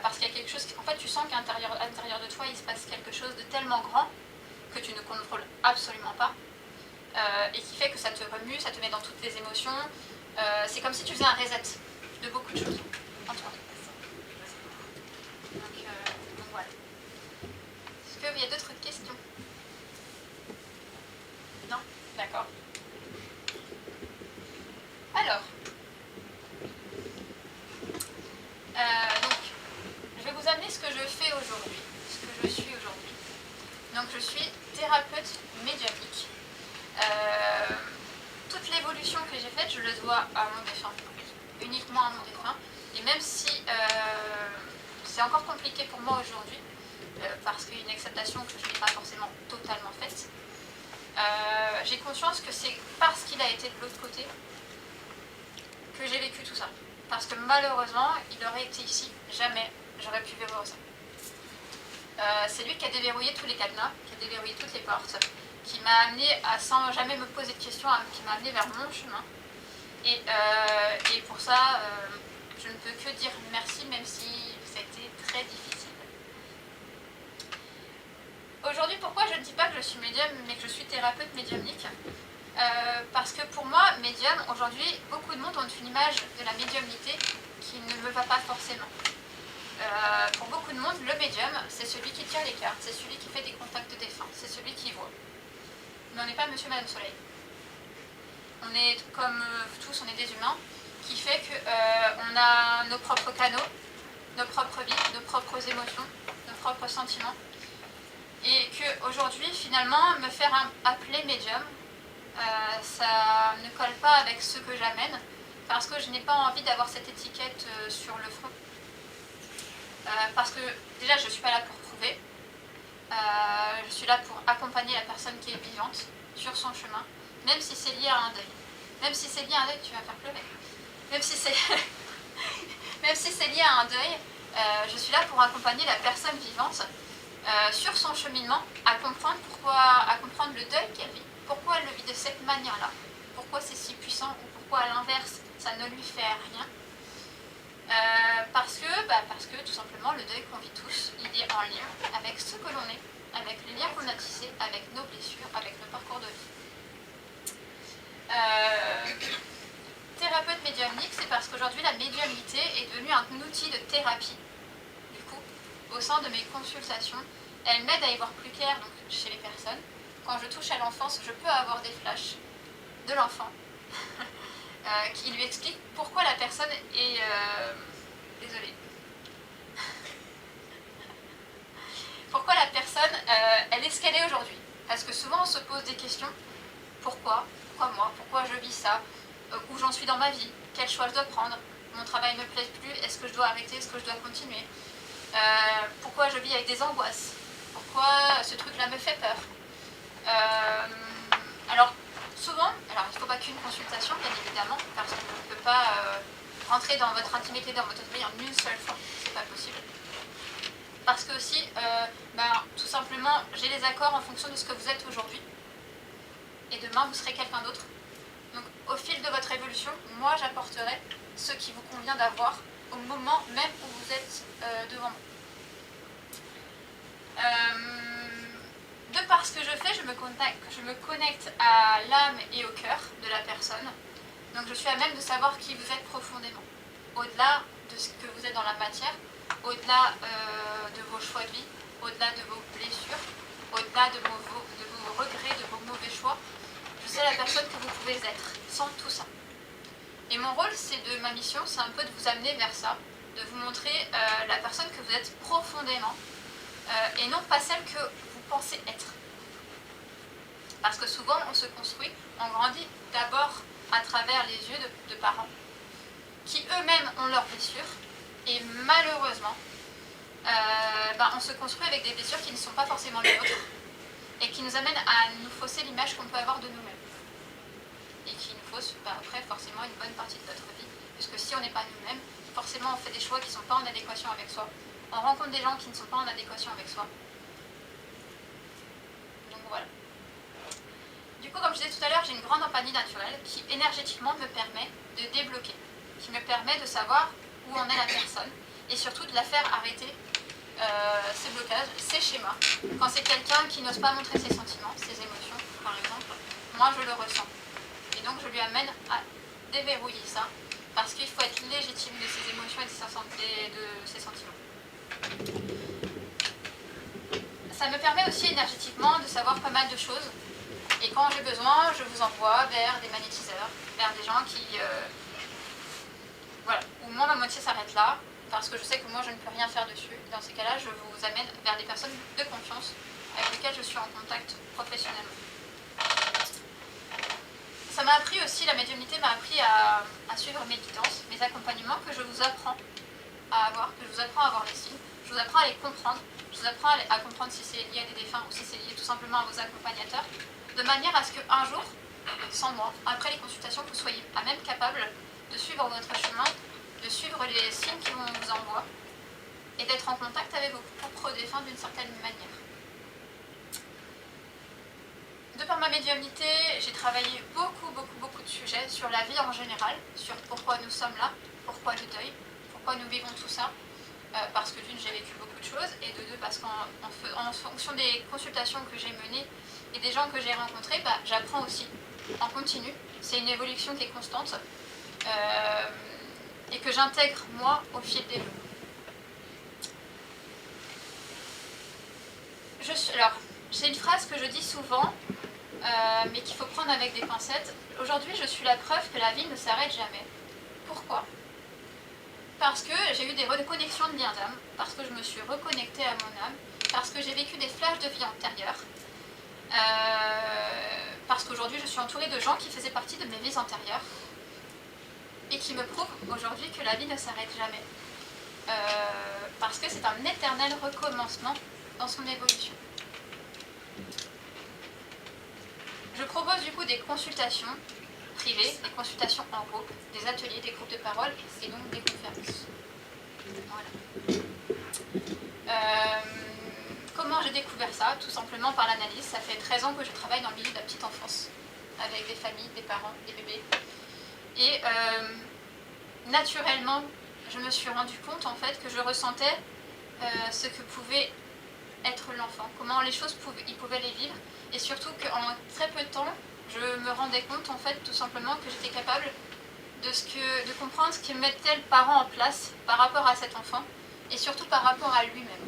Parce qu'il y a quelque chose, en fait tu sens qu'à l'intérieur de toi il se passe quelque chose de tellement grand que tu ne contrôles absolument pas. et qui fait que ça te remue, ça te met dans toutes les émotions. C'est comme si tu faisais un reset de beaucoup de choses en toi. Donc voilà. Est-ce qu'il y a d'autres questions? Non? D'accord. Alors, donc, je vais vous amener ce que je fais aujourd'hui, ce que je suis aujourd'hui. Donc, je suis thérapeute médiumnique. Toute l'évolution que j'ai faite, je le dois à mon défunt, uniquement à mon défunt. Et même si c'est encore compliqué pour moi aujourd'hui, parce qu'il y a une acceptation que je n'ai pas forcément totalement faite, j'ai conscience que c'est parce qu'il a été de l'autre côté que j'ai vécu tout ça. Parce que malheureusement, il aurait été ici, jamais j'aurais pu vivre ça. C'est lui qui a déverrouillé tous les cadenas, qui a déverrouillé toutes les portes, qui m'a amené à, sans jamais me poser de questions, qui m'a amené vers mon chemin. Et pour ça, je ne peux que dire merci, même si ça a été très difficile. Aujourd'hui, pourquoi je ne dis pas que je suis médium, mais que je suis thérapeute médiumnique? Parce que pour moi, médium, aujourd'hui, beaucoup de monde ont une image de la médiumnité qui ne me va pas forcément. Pour beaucoup de monde, le médium, c'est celui qui tire les cartes, c'est celui qui fait des contacts de défunt, c'est celui qui voit. Mais on n'est pas Monsieur Madame Soleil. On est comme tous, on est des humains, qui fait qu'on a nos propres canaux, nos propres vies, nos propres émotions, nos propres sentiments. Et qu'aujourd'hui, finalement, me faire appeler médium, ça ne colle pas avec ce que j'amène, parce que je n'ai pas envie d'avoir cette étiquette sur le front. Parce que déjà, je ne suis pas là pour prouver, je suis là pour accompagner la personne qui est vivante sur son chemin, même si c'est lié à un deuil. Même si c'est lié à un deuil, tu vas faire pleurer. Même si c'est même si c'est lié à un deuil, je suis là pour accompagner la personne vivante sur son cheminement, à comprendre le deuil qu'elle vit, pourquoi elle le vit de cette manière-là, pourquoi c'est si puissant ou pourquoi à l'inverse ça ne lui fait rien. Parce que tout simplement le deuil qu'on vit tous, il est en lien avec ce que l'on est, avec les liens qu'on a tissés, avec nos blessures, avec nos parcours de vie. Thérapeute médiumnique, c'est parce qu'aujourd'hui la médiumnité est devenue un outil de thérapie. Du coup, au sein de mes consultations, elle m'aide à y voir plus clair donc, chez les personnes. Quand je touche à l'enfance, je peux avoir des flashs de l'enfant qui lui explique pourquoi la personne est... Désolée. Pourquoi la personne, elle est ce qu'elle est aujourd'hui. Parce que souvent on se pose des questions. Pourquoi? Pourquoi moi? Pourquoi je vis ça? Où j'en suis dans ma vie? Quel choix je dois prendre? Mon travail ne me plaît plus? Est-ce que je dois arrêter? Est-ce que je dois continuer? Pourquoi je vis avec des angoisses? Pourquoi ce truc-là me fait peur? Alors, souvent, il ne faut pas qu'une consultation, bien évidemment, parce qu'on ne peut pas rentrer dans votre intimité, dans votre vie en une seule fois. C'est pas possible. Parce que aussi, tout simplement, j'ai les accords en fonction de ce que vous êtes aujourd'hui. Et demain, vous serez quelqu'un d'autre. Donc, au fil de votre évolution, moi, j'apporterai ce qui vous convient d'avoir au moment même où vous êtes devant moi. De par ce que je fais, je me connecte à l'âme et au cœur de la personne. Donc, je suis à même de savoir qui vous êtes profondément. Au-delà de ce que vous êtes dans la matière, au-delà de vos choix de vie, au-delà de vos blessures, au-delà de vos regrets, de vos mauvais choix, je sais la personne que vous pouvez être, sans tout ça. Et mon rôle, ma mission, c'est un peu de vous amener vers ça, de vous montrer la personne que vous êtes profondément, et non pas celle que vous pensez être. Parce que souvent, on se construit, on grandit d'abord à travers les yeux de parents, qui eux-mêmes ont leurs blessures, et malheureusement, on se construit avec des blessures qui ne sont pas forcément les nôtres, et qui nous amènent à nous fausser l'image qu'on peut avoir de nous-mêmes. Et qui nous fausse après forcément une bonne partie de notre vie. Parce que si on n'est pas nous-mêmes, forcément on fait des choix qui ne sont pas en adéquation avec soi. On rencontre des gens qui ne sont pas en adéquation avec soi. Donc voilà. Du coup, comme je disais tout à l'heure, j'ai une grande empathie naturelle qui énergétiquement me permet de débloquer. Qui me permet de savoir où en est la personne. Et surtout de la faire arrêter ses blocages, ses schémas. Quand c'est quelqu'un qui n'ose pas montrer ses sentiments, ses émotions, par exemple, moi je le ressens. Et donc je lui amène à déverrouiller ça, parce qu'il faut être légitime de ses émotions et de ses sentiments. Ça me permet aussi énergétiquement de savoir pas mal de choses. Et quand j'ai besoin, je vous envoie vers des magnétiseurs, vers des gens qui... voilà, où mon moitié s'arrête là, parce que je sais que moi je ne peux rien faire dessus. Dans ces cas-là, je vous amène vers des personnes de confiance avec lesquelles je suis en contact professionnellement. Ça m'a appris aussi, la médiumnité m'a appris à suivre mes guidances, mes accompagnements que je vous apprends à avoir, que je vous apprends à avoir les signes, je vous apprends à les comprendre, je vous apprends à comprendre si c'est lié à des défunts ou si c'est lié tout simplement à vos accompagnateurs, de manière à ce qu'un jour, sans moi, après les consultations, vous soyez à même capable de suivre votre chemin, de suivre les signes qui vont vous envoie et d'être en contact avec vos propres défunts d'une certaine manière. De par ma médiumnité, j'ai travaillé beaucoup de sujets sur la vie en général, sur pourquoi nous sommes là, pourquoi le deuil, pourquoi nous vivons tout ça, parce que d'une, j'ai vécu beaucoup de choses, et de deux, parce qu'en fonction des consultations que j'ai menées et des gens que j'ai rencontrés, j'apprends aussi en continu. C'est une évolution qui est constante et que j'intègre moi au fil des jours. Alors, c'est une phrase que je dis souvent, mais qu'il faut prendre avec des pincettes. Aujourd'hui, je suis la preuve que la vie ne s'arrête jamais. Pourquoi ? Parce que j'ai eu des reconnexions de liens d'âme, parce que je me suis reconnectée à mon âme, parce que j'ai vécu des flashs de vie antérieures, parce qu'aujourd'hui je suis entourée de gens qui faisaient partie de mes vies antérieures et qui me prouvent aujourd'hui que la vie ne s'arrête jamais. Parce que c'est un éternel recommencement dans son évolution. Je propose du coup des consultations privées, des consultations en groupe, des ateliers, des groupes de parole et donc des conférences. Voilà. Comment j'ai découvert ça ? Tout simplement par l'analyse. Ça fait 13 ans que je travaille dans le milieu de la petite enfance, avec des familles, des parents, des bébés. Et naturellement, je me suis rendu compte en fait que je ressentais ce que pouvait être l'enfant, comment les choses il pouvait les vivre, et surtout qu'en très peu de temps, je me rendais compte en fait tout simplement que j'étais capable de comprendre ce que mettait le parent en place par rapport à cet enfant, et surtout par rapport à lui-même.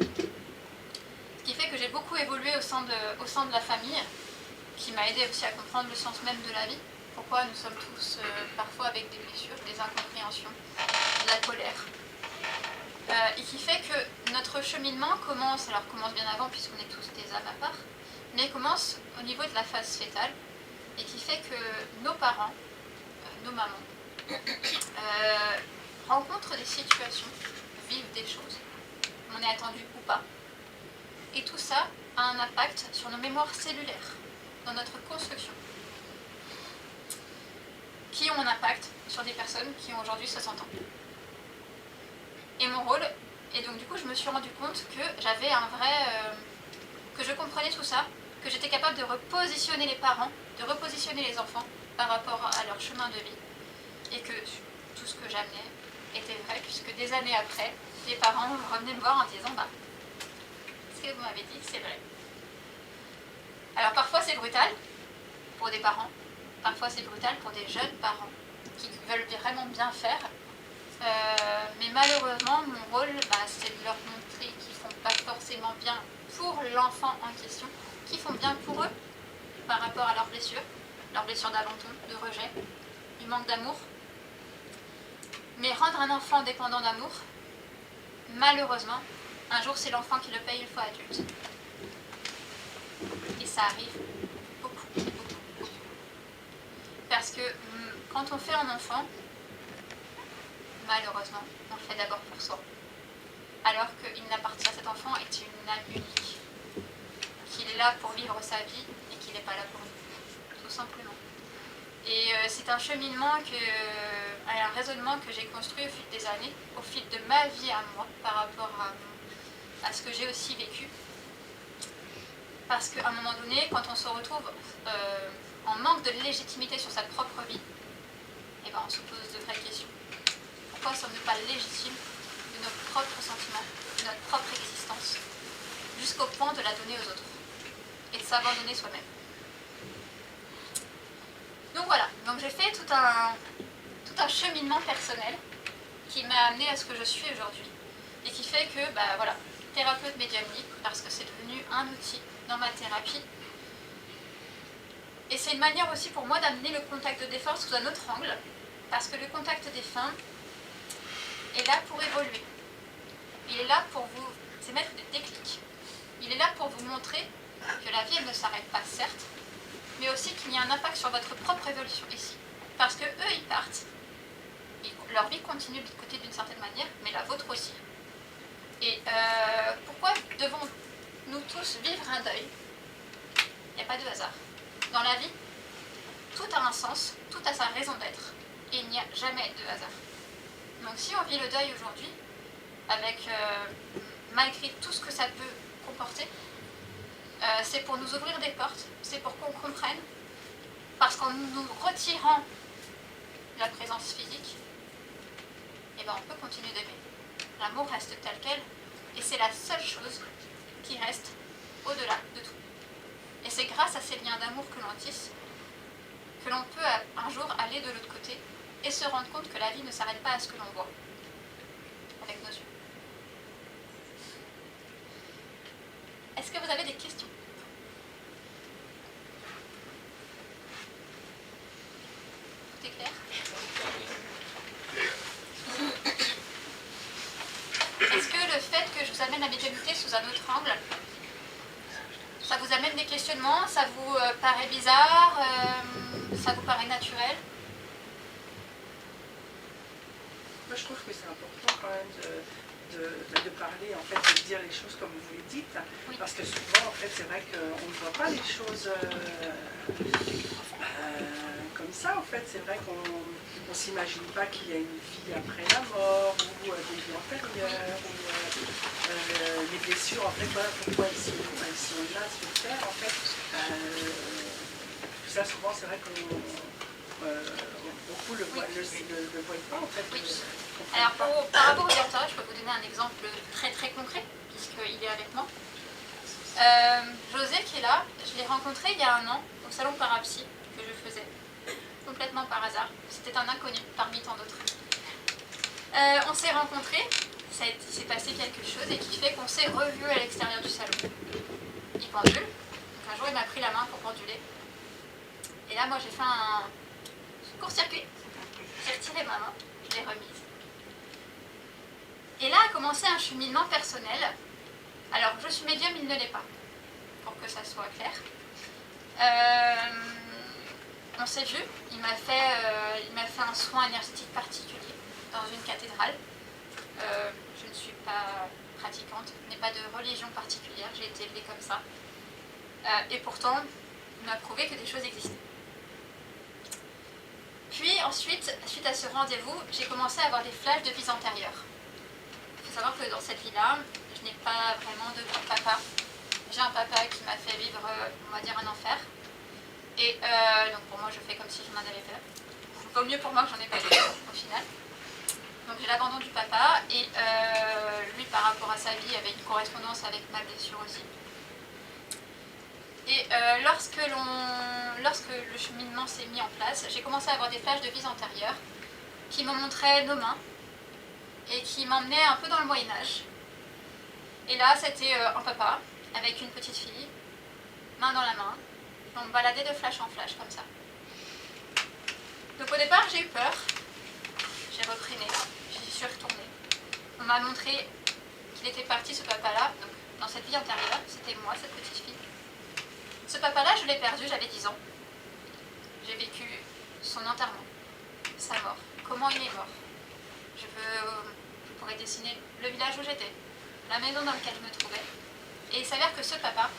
Ce qui fait que j'ai beaucoup évolué au sein de la famille, qui m'a aidé aussi à comprendre le sens même de la vie, pourquoi nous sommes tous parfois avec des blessures, des incompréhensions, de la colère. Et qui fait que notre cheminement commence bien avant puisqu'on est tous des âmes à part, mais commence au niveau de la phase fétale, et qui fait que nos parents, nos mamans, rencontrent des situations, vivent des choses, on est attendu ou pas. Et tout ça a un impact sur nos mémoires cellulaires, dans notre construction, qui ont un impact sur des personnes qui ont aujourd'hui 60 ans. Et mon rôle, et donc du coup je me suis rendu compte que j'avais que je comprenais tout ça, que j'étais capable de repositionner les parents, de repositionner les enfants par rapport à leur chemin de vie, et que tout ce que j'amenais était vrai, puisque des années après, les parents revenaient me voir en disant ce que vous m'avez dit, c'est vrai. Alors parfois c'est brutal pour des parents, parfois c'est brutal pour des jeunes parents qui veulent vraiment bien faire, mais malheureusement mon rôle c'est de leur montrer qu'ils font pas forcément bien pour l'enfant en question, qu'ils font bien pour eux par rapport à leurs blessures d'abandon, de rejet, du manque d'amour. Mais rendre un enfant dépendant d'amour, malheureusement, un jour c'est l'enfant qui le paye une fois adulte. Et ça arrive beaucoup. Parce que quand on fait un enfant, malheureusement, on le fait d'abord pour soi. Alors qu'il n'appartient à cet enfant est une âme unique. Qu'il est là pour vivre sa vie et qu'il n'est pas là pour nous. Tout simplement. Et c'est un cheminement, un raisonnement que j'ai construit au fil des années, au fil de ma vie à moi, par rapport à ce que j'ai aussi vécu. Parce qu'à un moment donné, quand on se retrouve en manque de légitimité sur sa propre vie, on se pose de vraies questions. Pourquoi sommes-nous pas légitimes de nos propres sentiments, de notre propre existence, jusqu'au point de la donner aux autres et de s'abandonner soi-même. Donc voilà, donc j'ai fait tout un cheminement personnel qui m'a amené à ce que je suis aujourd'hui et qui fait que, bah voilà, thérapeute médiumnique, parce que c'est devenu un outil dans ma thérapie. Et c'est une manière aussi pour moi d'amener le contact de défunt sous un autre angle, parce que le contact défunt est là pour évoluer. Il est là pour vous émettre des déclics. Il est là pour vous montrer que la vie elle ne s'arrête pas, certes, mais aussi qu'il y a un impact sur votre propre évolution ici. Parce que eux, ils partent. Leur vie continue de côté d'une certaine manière, mais la vôtre aussi. Et pourquoi devons-nous tous vivre un deuil? Il n'y a pas de hasard. Dans la vie, tout a un sens, tout a sa raison d'être, et il n'y a jamais de hasard. Donc si on vit le deuil aujourd'hui, avec malgré tout ce que ça peut comporter, c'est pour nous ouvrir des portes, c'est pour qu'on comprenne, parce qu'en nous retirant la présence physique, eh ben on peut continuer d'aimer. L'amour reste tel quel, et c'est la seule chose qui reste au-delà de tout. Et c'est grâce à ces liens d'amour que l'on tisse que l'on peut un jour aller de l'autre côté et se rendre compte que la vie ne s'arrête pas à ce que l'on voit avec nos yeux. Est-ce que vous avez des questions? Tout est clair? Est-ce que le fait que je vous amène la médiumnité sous un autre angle, ça vous amène des questionnements? Ça vous paraît bizarre? Ça vous paraît naturel? Moi, je trouve que c'est important quand même de parler, en fait, de dire les choses comme vous les dites. Oui. Parce que souvent, en fait, c'est vrai qu'on ne voit pas les choses comme ça. En fait, c'est vrai qu'on ne s'imagine pas qu'il y a une vie après la mort ou des vies antérieures. Ou, les blessures, en fait, voilà pourquoi elles sont là sur Terre. En fait, tout ça, souvent, c'est vrai qu'on beaucoup le voient pas, en fait. Oui. Alors, par rapport au Yanta, je peux vous donner un exemple très très concret, puisqu'il est avec moi. José, qui est là, je l'ai rencontré il y a un an au salon Parapsy que je faisais, complètement par hasard. C'était un inconnu parmi tant d'autres. On s'est rencontrés, il s'est passé quelque chose et qui fait qu'on s'est revus à l'extérieur du salon. Il pendule, donc un jour il m'a pris la main pour penduler. Et là, moi j'ai fait un court-circuit, j'ai retiré ma main, je l'ai remise. Et là a commencé un cheminement personnel. Alors, je suis médium, il ne l'est pas, pour que ça soit clair. On s'est vu, il m'a fait un soin énergétique particulier dans une cathédrale. Je ne suis pas pratiquante, je n'ai pas de religion particulière, j'ai été élevée comme ça. Et pourtant, il m'a prouvé que des choses existaient. Puis ensuite, suite à ce rendez-vous, j'ai commencé à avoir des flashs de vies antérieures. Il faut savoir que dans cette vie-là, je n'ai pas vraiment de papa. J'ai un papa qui m'a fait vivre, on va dire, un enfer. Et donc pour moi, je fais comme si je m'en avais peur. Vaut mieux pour moi que j'en ai pas eu au final. Donc j'ai l'abandon du papa et lui, par rapport à sa vie, avait une correspondance avec ma blessure aussi. Et lorsque le cheminement s'est mis en place, j'ai commencé à avoir des flashs de vies antérieures qui me montraient nos mains et qui m'emmenaient un peu dans le Moyen-Âge. Et là, c'était un papa avec une petite fille, main dans la main. On me baladait de flash en flash comme ça. Donc au départ, j'ai eu peur. J'ai repris mes mains, j'y suis retournée. On m'a montré qu'il était parti, ce papa-là, donc dans cette vie antérieure, c'était moi, cette petite fille. Ce papa-là, je l'ai perdu, j'avais 10 ans. J'ai vécu son enterrement, sa mort, comment il est mort. Je pourrais dessiner le village où j'étais, la maison dans laquelle je me trouvais. Et il s'avère que ce papa,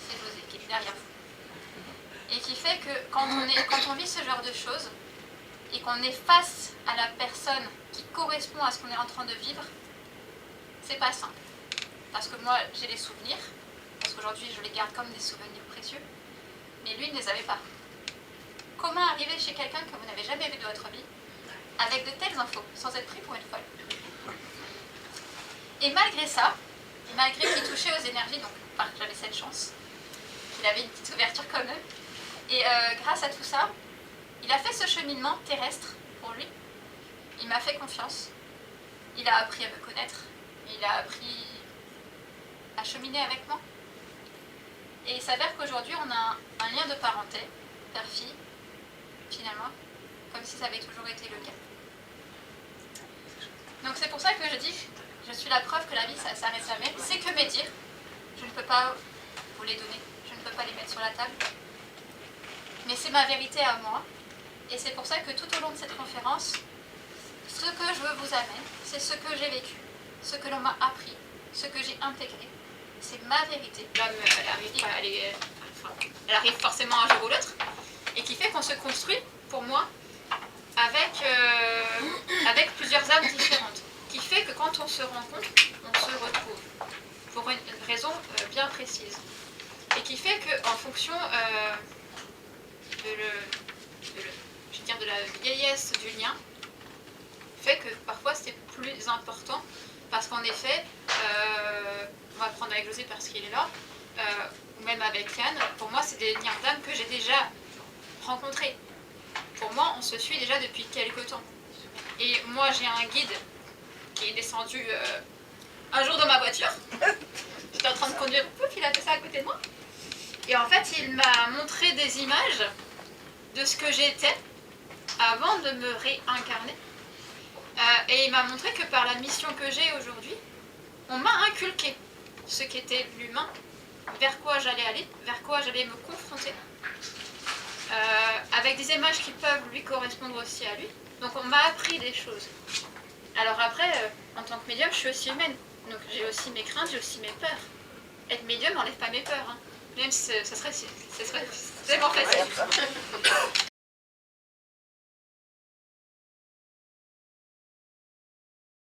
c'est José, qui est derrière vous. Et qui fait que quand on vit ce genre de choses, et qu'on est face à la personne qui correspond à ce qu'on est en train de vivre, c'est pas simple. Parce que moi, j'ai les souvenirs, parce qu'aujourd'hui, je les garde comme des souvenirs précieux, mais lui, il ne les avait pas. Comment arriver chez quelqu'un que vous n'avez jamais vu de votre vie, avec de telles infos, sans être pris pour une folle? Et malgré ça, malgré qu'il touchait aux énergies, donc j'avais cette chance, qu'il avait une petite ouverture quand même, et grâce à tout ça, Il a fait ce cheminement terrestre pour lui. Il m'a fait confiance. Il a appris à me connaître. Il a appris à cheminer avec moi. Et il s'avère qu'aujourd'hui, on a un lien de parenté, père-fille, finalement, comme si ça avait toujours été le cas. Donc c'est pour ça que je dis, je suis la preuve que la vie, ça s'arrête jamais. C'est que mes dires, je ne peux pas vous les donner, je ne peux pas les mettre sur la table. Mais c'est ma vérité à moi. Et c'est pour ça que tout au long de cette conférence, ce que je veux vous amener, c'est ce que j'ai vécu, ce que l'on m'a appris, ce que j'ai intégré. C'est ma vérité. L'homme, elle arrive forcément un jour ou l'autre, et qui fait qu'on se construit, pour moi, avec plusieurs âmes différentes. Qui fait que quand on se rencontre, on se retrouve. Pour une raison bien précise. Et qui fait qu'en fonction de la vieillesse du lien, fait que parfois c'est plus important, parce qu'en effet, on va prendre avec José parce qu'il est là, ou même avec Yann, pour moi c'est des liens d'âme que j'ai déjà rencontrés. Pour moi, on se suit déjà depuis quelques temps. Et moi, j'ai un guide qui est descendu un jour dans ma voiture. J'étais en train de conduire, pouf, il a fait ça à côté de moi. Et en fait, il m'a montré des images de ce que j'étais avant de me réincarner. Et il m'a montré que par la mission que j'ai aujourd'hui, on m'a inculqué ce qu'était l'humain, vers quoi j'allais aller, vers quoi j'allais me confronter. Avec des images qui peuvent lui correspondre aussi à lui. Donc on m'a appris des choses. Alors après, en tant que médium, je suis aussi humaine. Donc j'ai aussi mes craintes, j'ai aussi mes peurs. Être médium n'enlève pas mes peurs. Hein. Même si ce serait tellement facile.